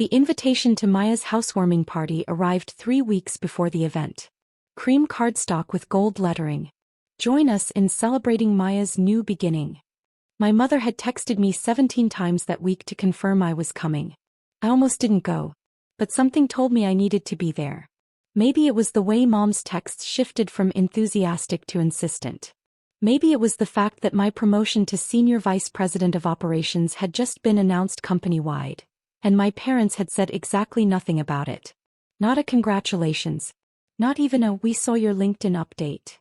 The invitation to Maya's housewarming party arrived 3 weeks before the event. Cream cardstock with gold lettering. Join us in celebrating Maya's new beginning. My mother had texted me 17 times that week to confirm I was coming. I almost didn't go. But something told me I needed to be there. Maybe it was the way Mom's texts shifted from enthusiastic to insistent. Maybe it was the fact that my promotion to Senior Vice President of Operations had just been announced company-wide, and my parents had said exactly nothing about it. Not a congratulations. Not even a "we saw your LinkedIn update."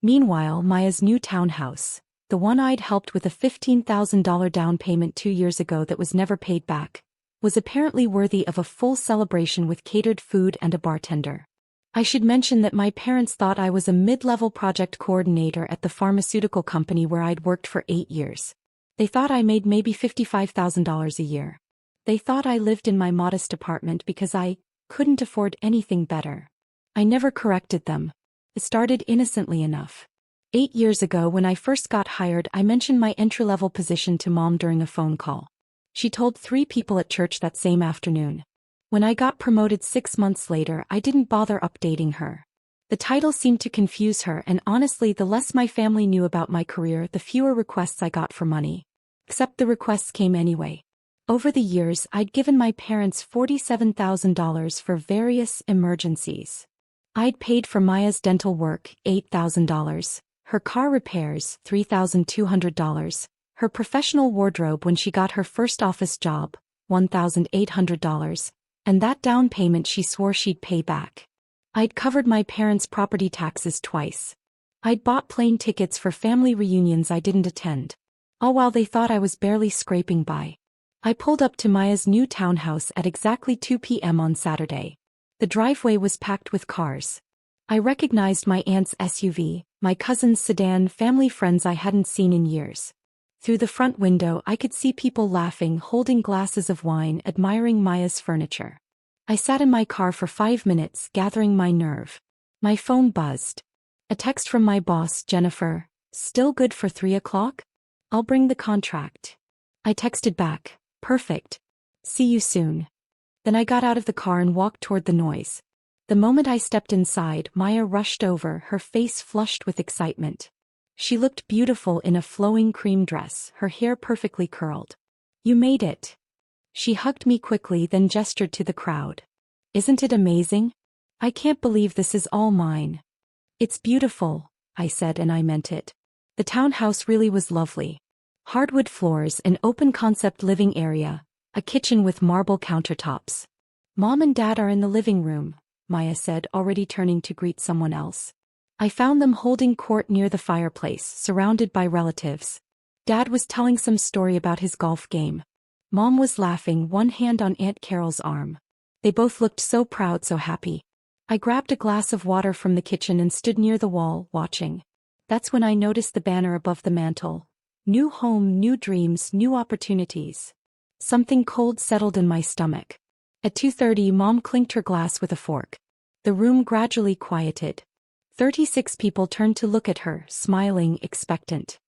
Meanwhile, Maya's new townhouse, the one I'd helped with a $15,000 down payment 2 years ago that was never paid back, was apparently worthy of a full celebration with catered food and a bartender. I should mention that my parents thought I was a mid-level project coordinator at the pharmaceutical company where I'd worked for 8 years. They thought I made maybe $55,000 a year. They thought I lived in my modest apartment because I couldn't afford anything better. I never corrected them. It started innocently enough. 8 years ago when I first got hired, I mentioned my entry-level position to Mom during a phone call. She told 3 people at church that same afternoon. When I got promoted 6 months later, I didn't bother updating her. The title seemed to confuse her, and honestly, the less my family knew about my career, the fewer requests I got for money. Except the requests came anyway. Over the years, I'd given my parents $47,000 for various emergencies. I'd paid for Maya's dental work, $8,000, her car repairs, $3,200, her professional wardrobe when she got her first office job, $1,800, and that down payment she swore she'd pay back. I'd covered my parents' property taxes twice. I'd bought plane tickets for family reunions I didn't attend. All while they thought I was barely scraping by. I pulled up to Maya's new townhouse at exactly 2 p.m. on Saturday. The driveway was packed with cars. I recognized my aunt's SUV, my cousin's sedan, family friends I hadn't seen in years. Through the front window I could see people laughing, holding glasses of wine, admiring Maya's furniture. I sat in my car for 5 minutes, gathering my nerve. My phone buzzed. A text from my boss, Jennifer. "Still good for 3 o'clock? I'll bring the contract." I texted back, "Perfect. See you soon." Then I got out of the car and walked toward the noise. The moment I stepped inside, Maya rushed over, her face flushed with excitement. She looked beautiful in a flowing cream dress, her hair perfectly curled. "You made it." She hugged me quickly, then gestured to the crowd. "Isn't it amazing? I can't believe this is all mine." "It's beautiful," I said, and I meant it. The townhouse really was lovely. Hardwood floors, an open-concept living area, a kitchen with marble countertops. "Mom and Dad are in the living room," Maya said, already turning to greet someone else. I found them holding court near the fireplace, surrounded by relatives. Dad was telling some story about his golf game. Mom was laughing, one hand on Aunt Carol's arm. They both looked so proud, so happy. I grabbed a glass of water from the kitchen and stood near the wall, watching. That's when I noticed the banner above the mantel. New home, new dreams, new opportunities. Something cold settled in my stomach. At 2:30, Mom clinked her glass with a fork. The room gradually quieted. 36 people turned to look at her, smiling, expectant.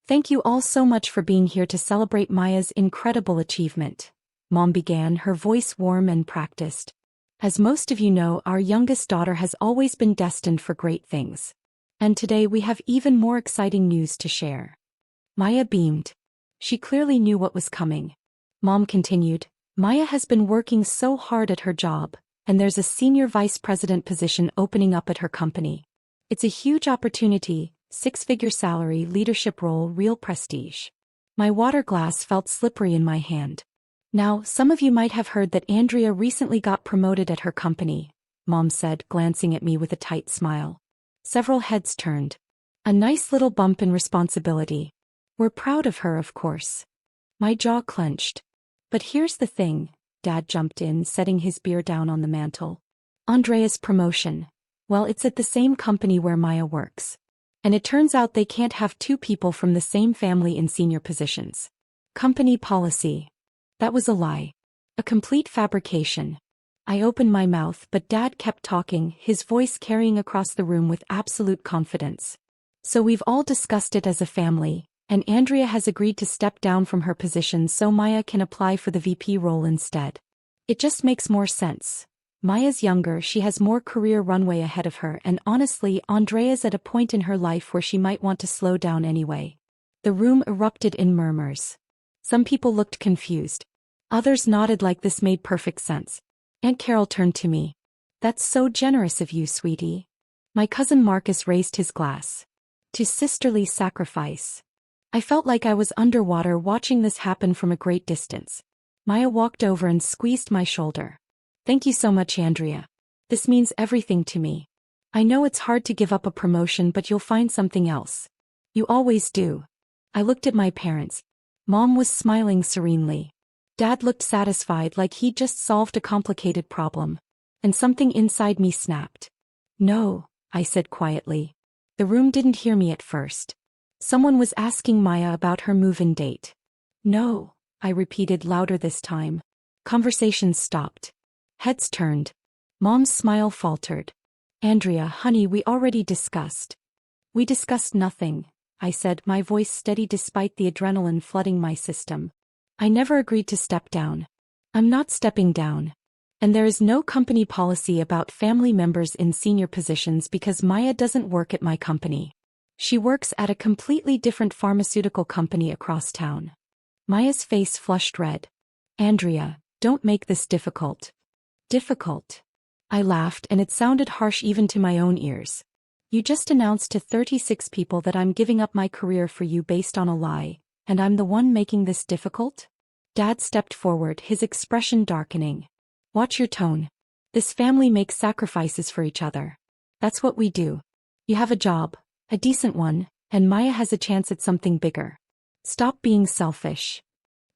"Thank you all so much for being here to celebrate Maya's incredible achievement," Mom began, her voice warm and practiced. "As most of you know, our youngest daughter has always been destined for great things. And today we have even more exciting news to share." Maya beamed. She clearly knew what was coming. Mom continued, "Maya has been working so hard at her job, and there's a senior vice president position opening up at her company. It's a huge opportunity, 6-figure salary, leadership role, real prestige." My water glass felt slippery in my hand. "Now, some of you might have heard that Andrea recently got promoted at her company," Mom said, glancing at me with a tight smile. Several heads turned. "A nice little bump in responsibility. We're proud of her, of course." My jaw clenched. "But here's the thing," Dad jumped in, setting his beer down on the mantel. "Andrea's promotion. Well, it's at the same company where Maya works. And it turns out they can't have 2 people from the same family in senior positions. Company policy." That was a lie. A complete fabrication. I opened my mouth, but Dad kept talking, his voice carrying across the room with absolute confidence. "So we've all discussed it as a family, and Andrea has agreed to step down from her position so Maya can apply for the VP role instead. It just makes more sense. Maya's younger, she has more career runway ahead of her, and honestly, Andrea's at a point in her life where she might want to slow down anyway. The room erupted in murmurs. Some people looked confused. Others nodded like this made perfect sense. Aunt Carol turned to me. That's so generous of you, sweetie. My cousin Marcus raised his glass. To sisterly sacrifice. I felt like I was underwater watching this happen from a great distance. Maya walked over and squeezed my shoulder. Thank you so much, Andrea. This means everything to me. I know it's hard to give up a promotion, but you'll find something else. You always do. I looked at my parents. Mom was smiling serenely. Dad looked satisfied, like he'd just solved a complicated problem. And something inside me snapped. No, I said quietly. The room didn't hear me at first. Someone was asking Maya about her move-in date. No, I repeated louder this time. Conversations stopped. Heads turned. Mom's smile faltered. Andrea, honey, we already discussed. We discussed nothing, I said, my voice steady despite the adrenaline flooding my system. I never agreed to step down. I'm not stepping down. And there is no company policy about family members in senior positions because Maya doesn't work at my company. She works at a completely different pharmaceutical company across town. Maya's face flushed red. Andrea, don't make this difficult. Difficult? I laughed, and it sounded harsh even to my own ears. You just announced to 36 people that I'm giving up my career for you based on a lie, and I'm the one making this difficult? Dad stepped forward, his expression darkening. Watch your tone. This family makes sacrifices for each other. That's what we do. You have a job, a decent one, and Maya has a chance at something bigger. Stop being selfish.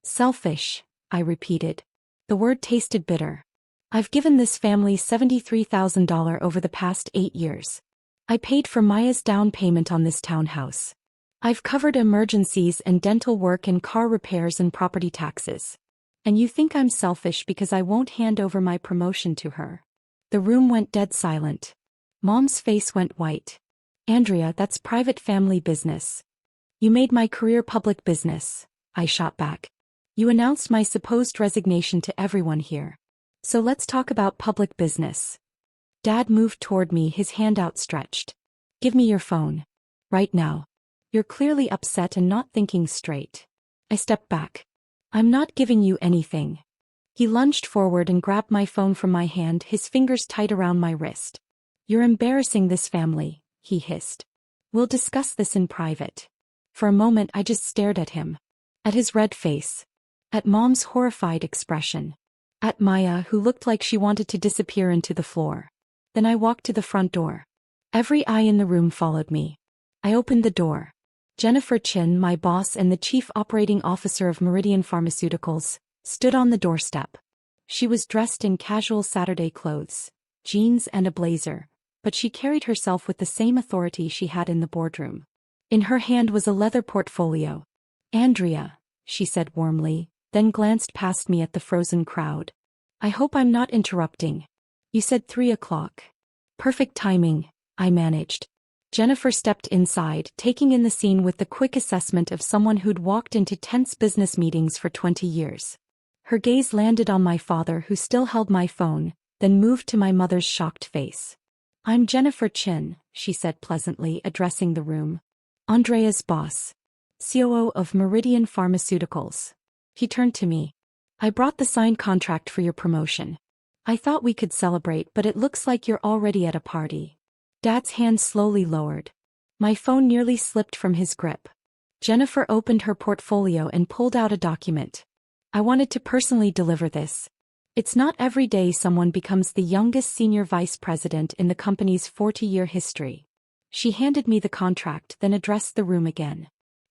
Selfish, I repeated. The word tasted bitter. I've given this family $73,000 over the past 8 years. I paid for Maya's down payment on this townhouse. I've covered emergencies and dental work and car repairs and property taxes. And you think I'm selfish because I won't hand over my promotion to her? The room went dead silent. Mom's face went white. Andrea, that's private family business. You made my career public business, I shot back. You announced my supposed resignation to everyone here. So let's talk about public business. Dad moved toward me, his hand outstretched. Give me your phone. Right now. You're clearly upset and not thinking straight. I stepped back. I'm not giving you anything. He lunged forward and grabbed my phone from my hand, his fingers tight around my wrist. You're embarrassing this family, he hissed. We'll discuss this in private. For a moment I just stared at him. At his red face. At Mom's horrified expression. At Maya, who looked like she wanted to disappear into the floor. Then I walked to the front door. Every eye in the room followed me. I opened the door. Jennifer Chin, my boss and the chief operating officer of Meridian Pharmaceuticals, stood on the doorstep. She was dressed in casual Saturday clothes, jeans and a blazer, but she carried herself with the same authority she had in the boardroom. In her hand was a leather portfolio. Andrea, she said warmly, then glanced past me at the frozen crowd. I hope I'm not interrupting. You said 3 o'clock. Perfect timing, I managed. Jennifer stepped inside, taking in the scene with the quick assessment of someone who'd walked into tense business meetings for 20 years. Her gaze landed on my father, who still held my phone, then moved to my mother's shocked face. I'm Jennifer Chin, she said pleasantly, addressing the room. Andrea's boss. COO of Meridian Pharmaceuticals. He turned to me. I brought the signed contract for your promotion. I thought we could celebrate, but it looks like you're already at a party. Dad's hand slowly lowered. My phone nearly slipped from his grip. Jennifer opened her portfolio and pulled out a document. I wanted to personally deliver this. It's not every day someone becomes the youngest senior vice president in the company's 40-year history. She handed me the contract, then addressed the room again.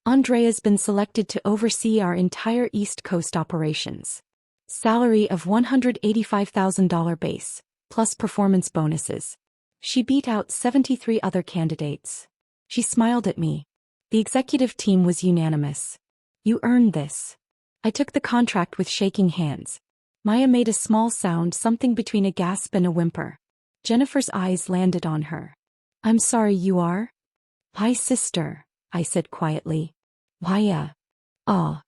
Andrea's been selected to oversee our entire East Coast operations. Salary of $185,000 base, plus performance bonuses. She beat out 73 other candidates. She smiled at me. The executive team was unanimous. You earned this. I took the contract with shaking hands. Maya made a small sound, something between a gasp and a whimper. Jennifer's eyes landed on her. I'm sorry, you are? Hi, sister, I said quietly. Maya. Oh.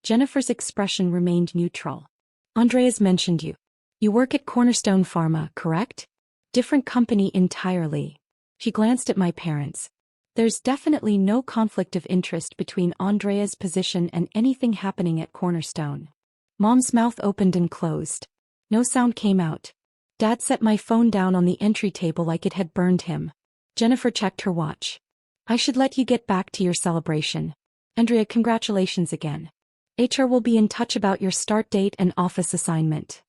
Jennifer's expression remained neutral. Andrea's mentioned you. You work at Cornerstone Pharma, correct? Different company entirely. She glanced at my parents. There's definitely no conflict of interest between Andrea's position and anything happening at Cornerstone. Mom's mouth opened and closed. No sound came out. Dad set my phone down on the entry table like it had burned him. Jennifer checked her watch. I should let you get back to your celebration. Andrea, congratulations again. HR will be in touch about your start date and office assignment.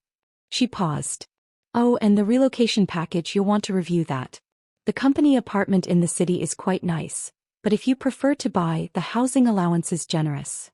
She paused. Oh, and the relocation package, you'll want to review that. The company apartment in the city is quite nice, but if you prefer to buy, the housing allowance is generous.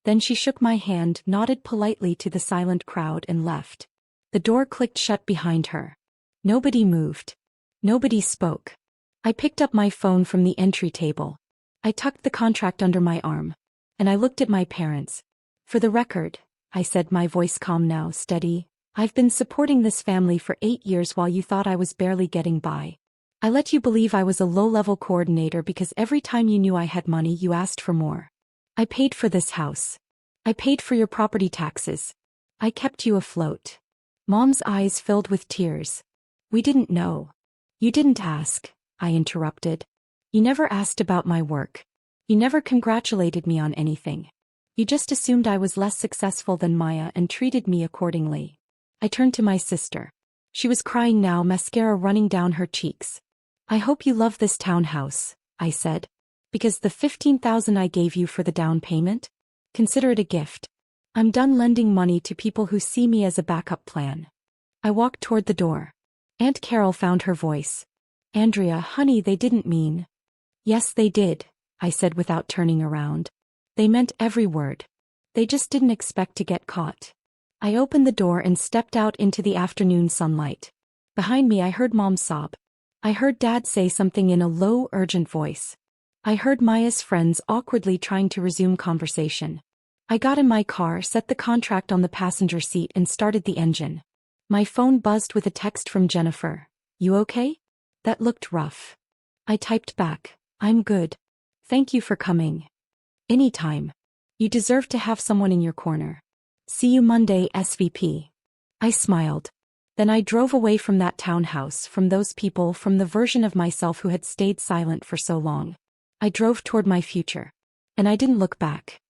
Then she shook my hand, nodded politely to the silent crowd and left. The door clicked shut behind her. Nobody moved. Nobody spoke. I picked up my phone from the entry table. I tucked the contract under my arm. And I looked at my parents. For the record, I said, my voice calm now, steady, I've been supporting this family for 8 years while you thought I was barely getting by. I let you believe I was a low-level coordinator because every time you knew I had money you asked for more. I paid for this house. I paid for your property taxes. I kept you afloat. Mom's eyes filled with tears. We didn't know. You didn't ask, I interrupted. You never asked about my work. You never congratulated me on anything. You just assumed I was less successful than Maya and treated me accordingly. I turned to my sister. She was crying now, mascara running down her cheeks. I hope you love this townhouse, I said. Because the $15,000 I gave you for the down payment? Consider it a gift. I'm done lending money to people who see me as a backup plan. I walked toward the door. Aunt Carol found her voice. Andrea, honey, they didn't mean. Yes, they did, I said without turning around. They meant every word. They just didn't expect to get caught. I opened the door and stepped out into the afternoon sunlight. Behind me I heard Mom sob. I heard Dad say something in a low, urgent voice. I heard Maya's friends awkwardly trying to resume conversation. I got in my car, set the contract on the passenger seat and started the engine. My phone buzzed with a text from Jennifer. You okay? That looked rough. I typed back. I'm good. Thank you for coming. Anytime. You deserve to have someone in your corner. See you Monday, SVP. I smiled. Then I drove away from that townhouse, from those people, from the version of myself who had stayed silent for so long. I drove toward my future. And I didn't look back.